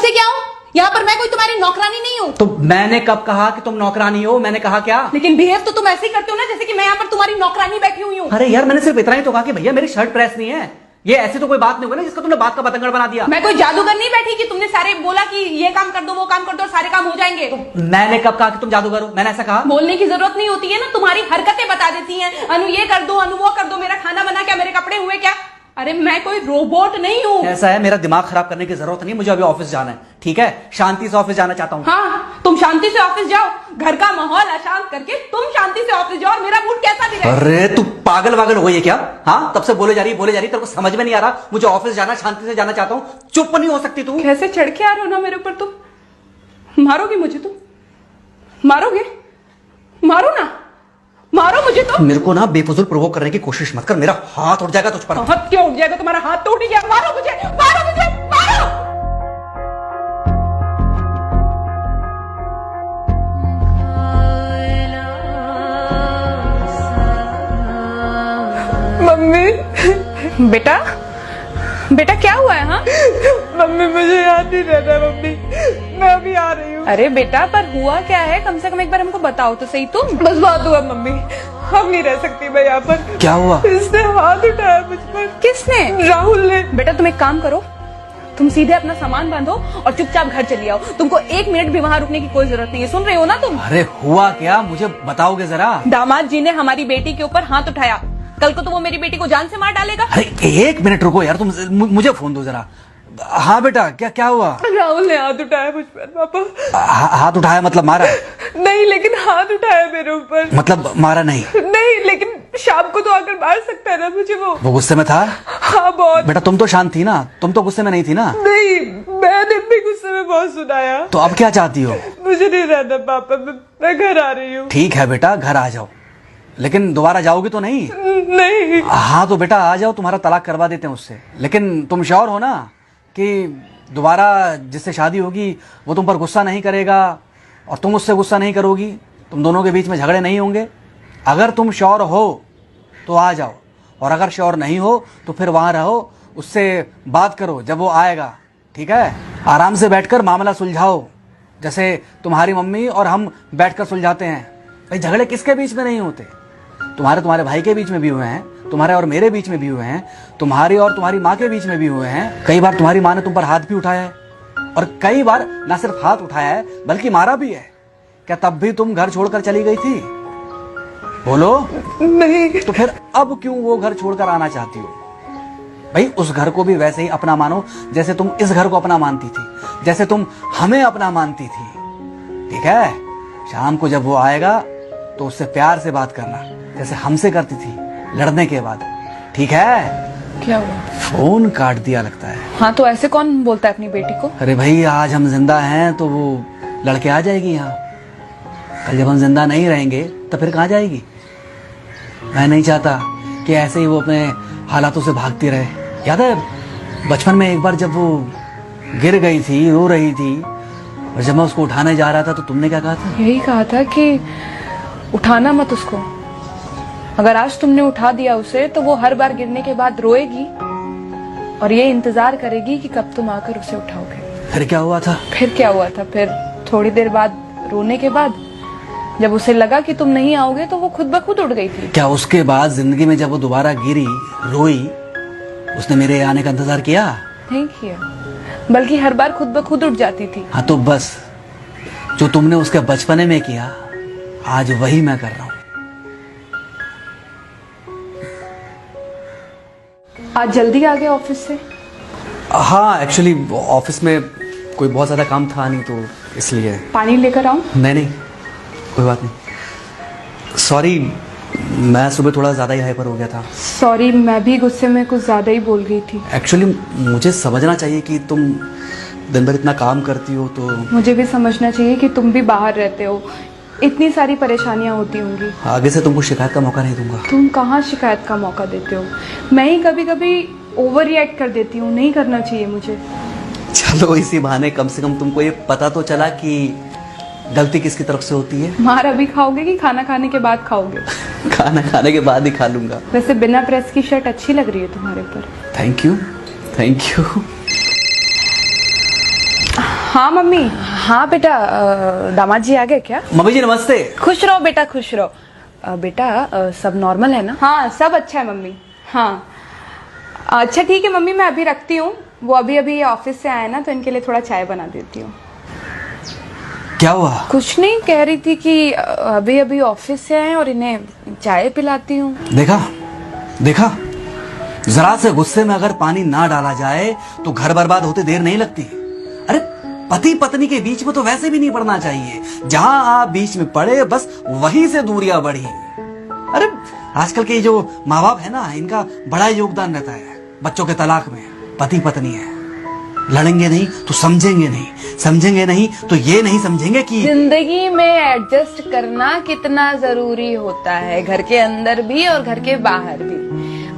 समझते क्या हो? यहाँ पर मैं कोई तुम्हारी नौकरानी नहीं हूँ। तो मैंने कब कहा कि तुम नौकरानी हो? मैंने कहा क्या? लेकिन बिहेव तो तुम ऐसे ही करते हो ना जैसे कि मैं यहाँ पर तुम्हारी नौकरानी बैठी हुई हूँ। अरे यार, मैंने सिर्फ इतना ही तो कहा कि भैया मेरी शर्ट प्रेस नहीं है। ये ऐसे तो कोई बात नहीं हुई ना जिसका तुमने बात का बतंगड़ बना दिया। मैं कोई जादूगर नहीं बैठी कि तुमने सारे बोला कि ये काम कर दो वो काम कर दो और सारे काम हो जाएंगे। मैंने कब कहा कि तुम जादूगर हो? मैंने ऐसा कहा? बोलने की जरूरत नहीं होती है ना, तुम्हारी हरकतें बता देती हैं। अनु ये कर दो, अनु वो कर दो, मेरा खाना बना क्या, मेरे कपड़े हुए क्या। अरे मैं कोई रोबोट नहीं हूँ। ऐसा है, मेरा दिमाग खराब करने की जरूरत नहीं, मुझे अभी ऑफिस जाना है। ठीक है, शांति से ऑफिस जाना चाहता हूँ। हाँ, तुम शांति से ऑफिस जाओ, घर का माहौल अशांत करके तुम शांति से ऑफिस जाओ और मेरा मूड कैसा भी रहे। अरे तू पागल वागल हो गई है क्या? हाँ, तब से बोले जा रही तेरे को समझ में नहीं आ रहा। मुझे ऑफिस जाना, शांति से जाना चाहता हूँ। चुप नहीं हो सकती तू? कैसे चढ़ के आ रहे हो ना मेरे ऊपर तुम। मारोगे मुझे? तुम मारोगे? मारो ना, मारो मुझे। तो मेरे को ना बेफजूल प्रोवोक करने की कोशिश मत कर, मेरा हाथ उठ जाएगा तुझ पर। हाथ क्यों उठ जाएगा? तुम्हारा हाथ तो उठ गया। मारो मुझे, मारो मुझे, मारो। मम्मी। बेटा, बेटा क्या हुआ है? हाँ मम्मी मुझे याद नहीं रहता मम्मी, मैं अभी आ रही हूँ। अरे बेटा, पर हुआ क्या है? कम से कम एक बार हमको बताओ तो सही। तुम बस बात हुआ मम्मी, हम नहीं रह सकती मैं यहाँ पर। क्या हुआ? इसने हाथ उठाया मुझ पर। किसने? राहुल ने। बेटा तुम एक काम करो, तुम सीधे अपना सामान बांधो और चुपचाप घर चली आओ। तुमको 1 मिनट भी वहाँ रुकने की कोई जरूरत नहीं है। सुन रहे हो ना तुम? अरे हुआ क्या, मुझे बताओगे जरा। दामाद जी ने हमारी बेटी के ऊपर हाथ उठाया। कल को तो वो मेरी बेटी को जान से मार डालेगा। अरे 1 मिनट रुको यार, तुम मुझे फोन दो जरा। हाँ बेटा, क्या हुआ? राहुल ने हाथ उठाया मुझ पर पापा। हाथ उठाया मतलब मारा? नहीं, लेकिन हाथ उठाया मेरे ऊपर। मतलब मारा नहीं? नहीं, लेकिन शाम को तो आकर मार सकता है ना मुझे वो गुस्से में था? हाँ बहुत। बेटा तुम तो शांत थी ना, तुम तो गुस्से में नहीं थी ना? नहीं, मैंने भी गुस्से में बहुत सुनाया। तो अब क्या चाहती हो? मुझे नहीं रहना पापा, मैं घर आ रही हूँ। ठीक है बेटा, घर आ जाओ, लेकिन दोबारा जाओगी तो नहीं? नहीं। हाँ तो बेटा आ जाओ, तुम्हारा तलाक करवा देते हैं उससे। लेकिन तुम श्योर हो ना कि दोबारा जिससे शादी होगी वो तुम पर गुस्सा नहीं करेगा और तुम उससे गुस्सा नहीं करोगी, तुम दोनों के बीच में झगड़े नहीं होंगे? अगर तुम श्योर हो तो आ जाओ, और अगर श्योर नहीं हो तो फिर वहाँ रहो, उससे बात करो जब वो आएगा। ठीक है, आराम से बैठकर मामला सुलझाओ, जैसे तुम्हारी मम्मी और हम बैठकर सुलझाते हैं। भाई झगड़े किसके बीच में नहीं होते? तुम्हारे भाई के बीच में भी हुए हैं, तुम्हारे और मेरे बीच में भी हुए हैं, तुम्हारी और तुम्हारी माँ के बीच में भी हुए हैं। कई बार तुम्हारी माँ ने तुम पर हाथ भी उठाया है, और कई बार ना सिर्फ हाथ उठाया है बल्कि मारा भी है। क्या तब भी तुम घर छोड़कर चली गई थी? बोलो। नहीं। तो फिर अब क्यों वो घर छोड़कर आना चाहती हो? भाई उस घर को भी वैसे ही अपना मानो जैसे तुम इस घर को अपना मानती थी, जैसे तुम हमें अपना मानती थी। ठीक है, शाम को जब वो आएगा तो उससे प्यार से बात करना, जैसे हमसे करती थी लड़ने के बाद। ठीक है? क्या हुआ? फोन काट दिया लगता है। हाँ तो ऐसे कौन बोलता है अपनी बेटी को? अरे भाई आज हम जिंदा हैं तो वो लड़के आ जाएगी यहाँ, कल जब हम जिंदा नहीं रहेंगे तो फिर कहाँ जाएगी? मैं नहीं चाहता कि ऐसे ही वो अपने हालातों से भागती रहे। याद है बचपन में एक बार जब वो गिर गई थी, रो रही थी, और जब मैं उसको उठाने जा रहा था तो तुमने क्या कहा था? यही कहा था कि उठाना मत उसको। अगर आज तुमने उठा दिया उसे तो वो हर बार गिरने के बाद रोएगी और ये इंतजार करेगी कि कब तुम आकर उसे उठाओगे। फिर क्या हुआ था? फिर क्या हुआ था? फिर थोड़ी देर बाद रोने के बाद जब उसे लगा कि तुम नहीं आओगे तो वो खुद ब खुद उठ गई थी। क्या उसके बाद जिंदगी में जब वो दोबारा गिरी, रोई, उसने मेरे आने का इंतजार किया? नहीं किया, बल्कि हर बार खुद ब खुद उठ जाती थी। हाँ तो बस जो तुमने उसके बचपने में किया आज वही मैं कर रहा हूँ। आज जल्दी आ गए ऑफिस से? हाँ एक्चुअली ऑफिस में कोई बहुत ज्यादा काम था नहीं तो इसलिए। पानी लेकर आऊं? नहीं, कोई बात नहीं। सॉरी, मैं सुबह थोड़ा ज्यादा ही हाइपर हो गया था। सॉरी, मैं भी गुस्से में कुछ ज्यादा ही बोल गई थी। एक्चुअली मुझे समझना चाहिए कि तुम दिन भर इतना काम करती हो तो। मुझे भी समझना चाहिए कि तुम भी बाहर रहते हो, इतनी सारी परेशानियां होती होंगी। आगे से तुमको शिकायत का मौका नहीं दूंगा। तुम कहाँ शिकायत का मौका देते हो? मैं ही कभी कभी ओवर रिएक्ट कर देती हूँ, नहीं करना चाहिए मुझे। चलो इसी बहाने कम से कम तुमको ये पता तो चला कि गलती किसकी तरफ से होती है। मार अभी खाओगे कि खाना खाने के बाद खाओगे? खाना खाने के बाद ही खा लूंगा। वैसे बिना प्रेस की शर्ट अच्छी लग रही है तुम्हारे ऊपर। Thank you, thank you. हाँ मम्मी। हाँ बेटा, दामाद जी आ गए क्या? मम्मी जी नमस्ते। खुश रहो बेटा, खुश रहो। बेटा सब नॉर्मल है ना? हाँ सब अच्छा है मम्मी। हाँ अच्छा ठीक है मम्मी, मैं अभी रखती हूँ। वो अभी ऑफिस से आए ना, तो इनके लिए थोड़ा चाय बना देती हूँ। क्या हुआ? कुछ नहीं, कह रही थी कि अभी ऑफिस से आए और इन्हें चाय पिलाती हूँ। देखा देखा, जरा से गुस्से में अगर पानी ना डाला जाए तो घर बर्बाद होते देर नहीं लगती। अरे पति पत्नी के बीच में तो वैसे भी नहीं पड़ना चाहिए। जहां आप बीच में पड़े बस वहीं से दूरियां बढ़ी। अरे आजकल के जो माँ बाप है ना, इनका बड़ा योगदान रहता है बच्चों के तलाक में। पति पत्नी है, लड़ेंगे नहीं तो समझेंगे नहीं, समझेंगे नहीं तो ये नहीं समझेंगे कि जिंदगी में एडजस्ट करना कितना जरूरी होता है, घर के अंदर भी और घर के बाहर भी।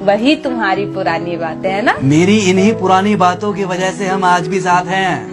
वही तुम्हारी पुरानी बातें है ना। मेरी इन्हीं पुरानी बातों की वजह से हम आज भी साथ हैं।